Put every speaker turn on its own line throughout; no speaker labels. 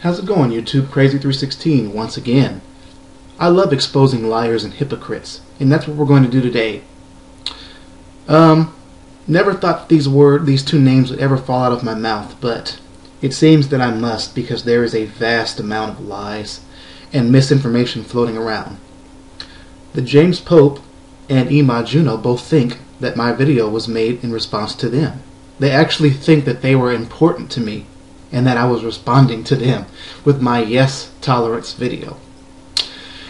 How's it going, YouTube? Crazy316 once again. I love exposing liars and hypocrites, and that's what we're going to do today. Never thought these two names would ever fall out of my mouth, but it seems that I must, because there is a vast amount of lies and misinformation floating around. The James Pope and Ima Juno both think that my video was made in response to them. They actually think that they were important to me and that I was responding to them with my yes tolerance video.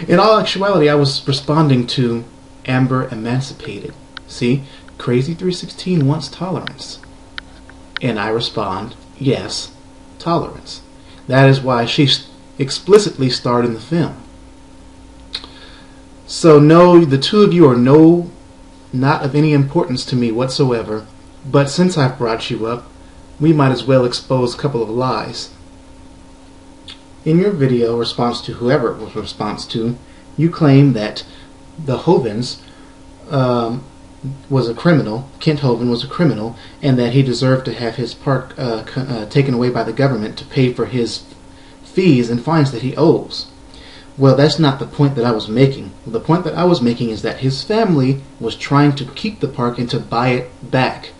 In all actuality, I was responding to Amber Emancipated. See, Crazy316 wants tolerance. And I respond, yes, tolerance. That is why she explicitly starred in the film. So no, the two of you are not of any importance to me whatsoever, but since I've brought you up, we might as well expose a couple of lies. In your video response to whoever it was response to, you claim that the Hovens was a criminal, Kent Hovind was a criminal, and that he deserved to have his park taken away by the government to pay for his fees and fines that he owes. Well, that's not the point that I was making. The point that I was making is that his family was trying to keep the park and to buy it back.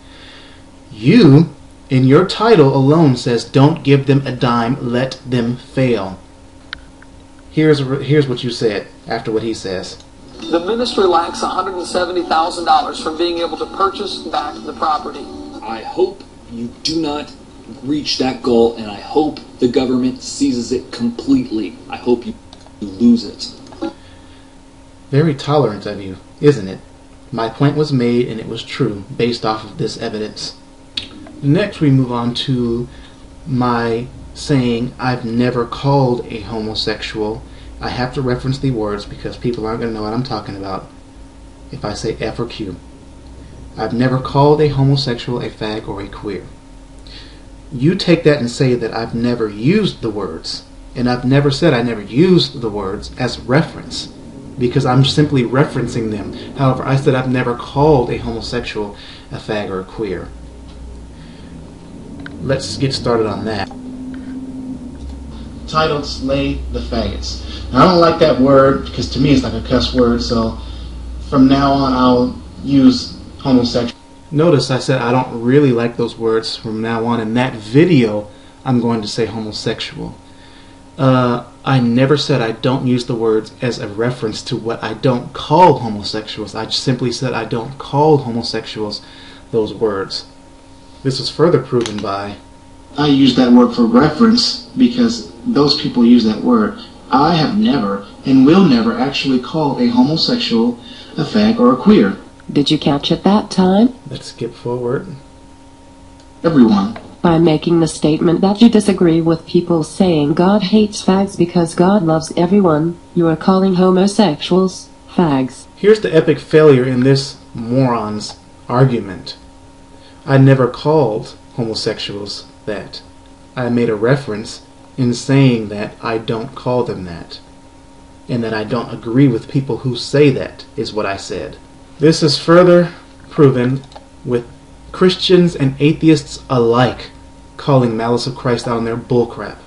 You, in your title alone, says, don't give them a dime, let them fail. Here's what you said after what he says.
The ministry lacks $170,000 from being able to purchase back the property.
I hope you do not reach that goal, and I hope the government seizes it completely. I hope you lose it.
Very tolerant of you, isn't it? My point was made, and it was true, based off of this evidence. Next, we move on to my saying I've never called a homosexual. I have to reference the words because people aren't going to know what I'm talking about if I say F or Q. I've never called a homosexual a fag or a queer. You take that and say that I've never used the words, and I've never said I never used the words as reference because I'm simply referencing them. However, I said I've never called a homosexual a fag or a queer. Let's get started on that. Titled Slay the Faggots. Now, I don't like that word because to me it's like a cuss word, so from now on I'll use homosexual. Notice I said I don't really like those words from now on. In that video, I'm going to say homosexual. I never said I don't use the words as a reference to what I don't call homosexuals. I simply said I don't call homosexuals those words. This was further proven by I use that word for reference because those people use that word. I have never and will never actually call a homosexual a fag or a queer.
Did you catch it that time?
Let's skip forward.
Everyone. By making the statement that you disagree with people saying God hates fags because God loves everyone, you are calling homosexuals fags.
Here's the epic failure in this moron's argument. I never called homosexuals that. I made a reference in saying that I don't call them that, and that I don't agree with people who say that, is what I said. This is further proven with Christians and atheists alike calling Malice of Christ out on their bullcrap.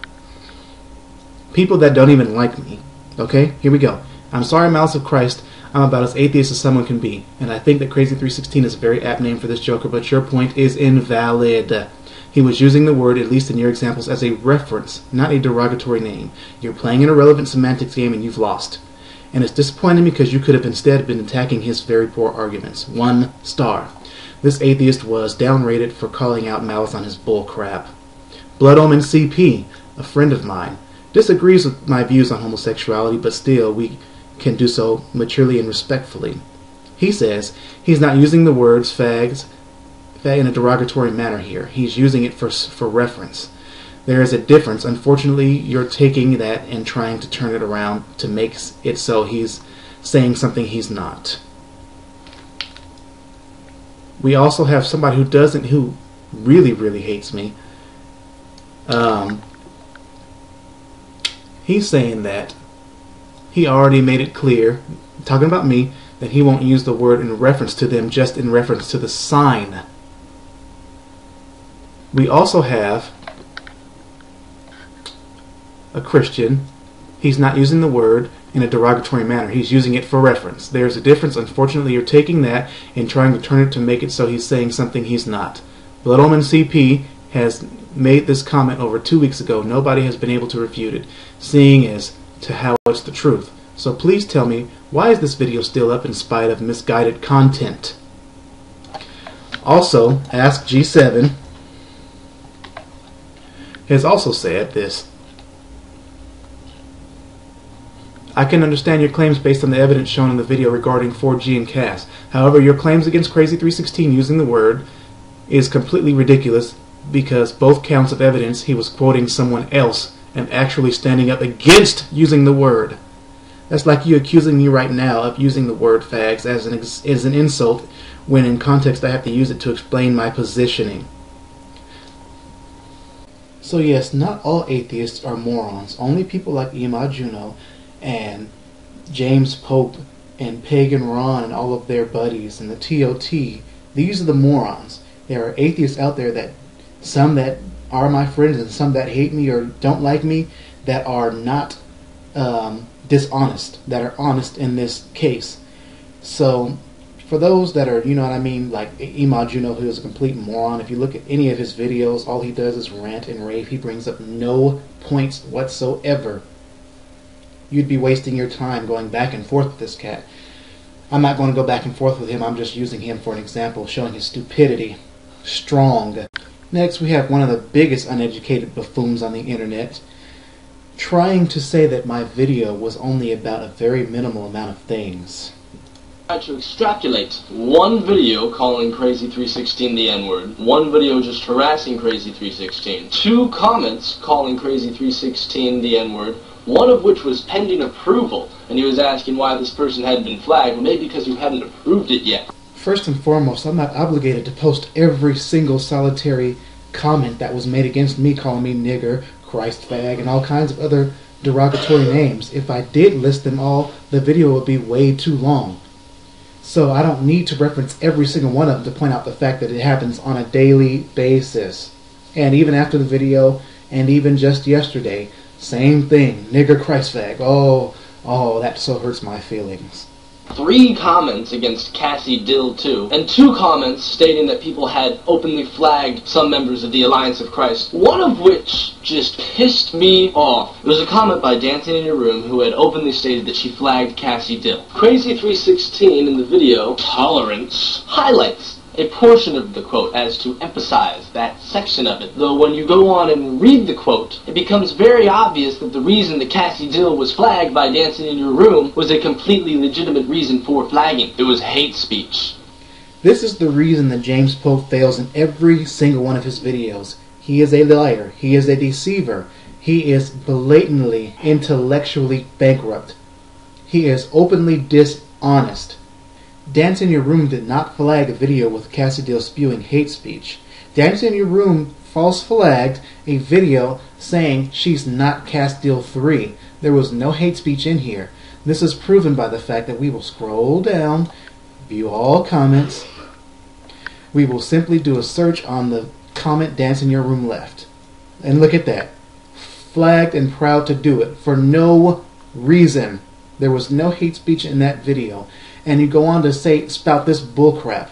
People that don't even like me. Okay, here we go. I'm sorry, Malice of Christ. I'm about as atheist as someone can be, and I think that Crazy316 is a very apt name for this joker, but your point is invalid. He was using the word, at least in your examples, as a reference, not a derogatory name. You're playing an irrelevant semantics game and you've lost. And it's disappointing because you could have instead been attacking his very poor arguments. 1 star. This atheist was downrated for calling out Malice on his bull crap. Blood Omen CP, a friend of mine, disagrees with my views on homosexuality, but still we can do so maturely and respectfully. He says he's not using the words fags in a derogatory manner here. He's using it for reference. There is a difference. Unfortunately, you're taking that and trying to turn it around to make it so he's saying something he's not. We also have somebody who really hates me. He's saying that he already made it clear, talking about me, that he won't use the word in reference to them, just in reference to the sign. We also have a Christian. He's not using the word in a derogatory manner. He's using it for reference. There's a difference. Unfortunately, you're taking that and trying to turn it to make it so he's saying something he's not. Blood Omen CP has made this comment over 2 weeks ago. Nobody has been able to refute it, seeing as to how it's the truth. So please tell me, why is this video still up in spite of misguided content? Also, Ask G7 has also said this. I can understand your claims based on the evidence shown in the video regarding 4G and CAS. However, your claims against Crazy316 using the word is completely ridiculous because both counts of evidence he was quoting someone else and actually standing up against using the word. That's like you accusing me right now of using the word fags as an insult when in context I have to use it to explain my positioning. So yes, not all atheists are morons. Only people like Ima Juno and James Pope and Pagan Ron and all of their buddies and the TOT, these are the morons. There are atheists out there, that some that are my friends and some that hate me or don't like me, that are not dishonest, that are honest in this case. So for those that are, you know what I mean, like Ima Juno, who is a complete moron, if you look at any of his videos, all he does is rant and rave. He brings up no points whatsoever. You'd be wasting your time going back and forth with this cat. I'm not going to go back and forth with him. I'm just using him for an example, showing his stupidity. Strong. Next, we have one of the biggest uneducated buffoons on the internet trying to say that my video was only about a very minimal amount of things.
I tried to extrapolate one video calling Crazy316 the N-word, one video just harassing Crazy316, 2 comments calling Crazy316 the N-word, one of which was pending approval, and he was asking why this person hadn't been flagged. Well, maybe because you hadn't approved it yet.
First and foremost, I'm not obligated to post every single solitary comment that was made against me, calling me nigger, Christ fag, and all kinds of other derogatory names. If I did list them all, the video would be way too long. So I don't need to reference every single one of them to point out the fact that it happens on a daily basis. And even after the video, and even just yesterday, same thing, nigger, Christ fag. Oh, that so hurts my feelings.
3 comments against Cassie Dill 2, and 2 comments stating that people had openly flagged some members of the Alliance of Christ, one of which just pissed me off. It was a comment by Dancing in Your Room, who had openly stated that she flagged Cassie Dill. Crazy316 in the video, Tolerance, highlights a portion of the quote as to emphasize that section of it. Though when you go on and read the quote, it becomes very obvious that the reason that Cassie Dill was flagged by Dancing in Your Room was a completely legitimate reason for flagging. It was hate speech.
This is the reason that James Pope fails in every single one of his videos. He is a liar. He is a deceiver. He is blatantly intellectually bankrupt. He is openly dishonest. Dance in Your Room did not flag a video with Cassie Dill spewing hate speech. Dance in Your Room false flagged a video saying she's not Cassie Dill 3. There was no hate speech in here. This is proven by the fact that we will scroll down, view all comments. We will simply do a search on the comment Dance in Your Room left. And look at that. Flagged and proud to do it for no reason. There was no hate speech in that video. And you go on to say, spout this bullcrap.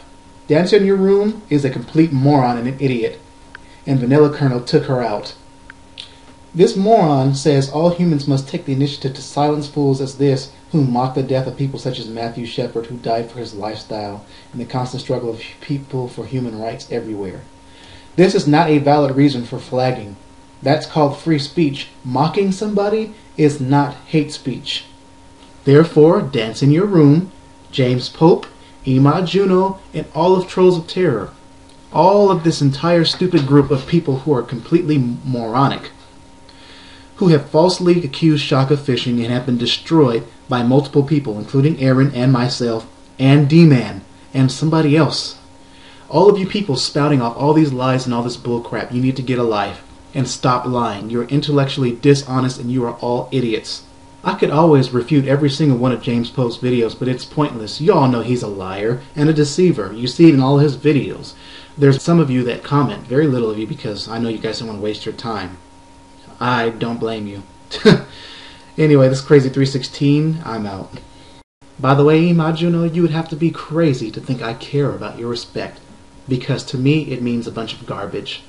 Dance in Your Room is a complete moron and an idiot. And Vanilla Colonel took her out. This moron says all humans must take the initiative to silence fools as this, who mock the death of people such as Matthew Shepard, who died for his lifestyle, and the constant struggle of people for human rights everywhere. This is not a valid reason for flagging. That's called free speech. Mocking somebody is not hate speech. Therefore, Dance in Your Room, James Pope, Ima Juno, and all of Trolls of Terror. All of this entire stupid group of people who are completely moronic, who have falsely accused Shaka of phishing and have been destroyed by multiple people, including Aaron and myself and D-Man and somebody else. All of you people spouting off all these lies and all this bullcrap, you need to get a life and stop lying. You're intellectually dishonest and you are all idiots. I could always refute every single one of James Pope's videos, but it's pointless. You all know he's a liar and a deceiver. You see it in all his videos. There's some of you that comment, very little of you, because I know you guys don't want to waste your time. I don't blame you. Anyway, this is Crazy 316. I'm out. By the way, Ima Juno, you would have to be crazy to think I care about your respect, because to me it means a bunch of garbage.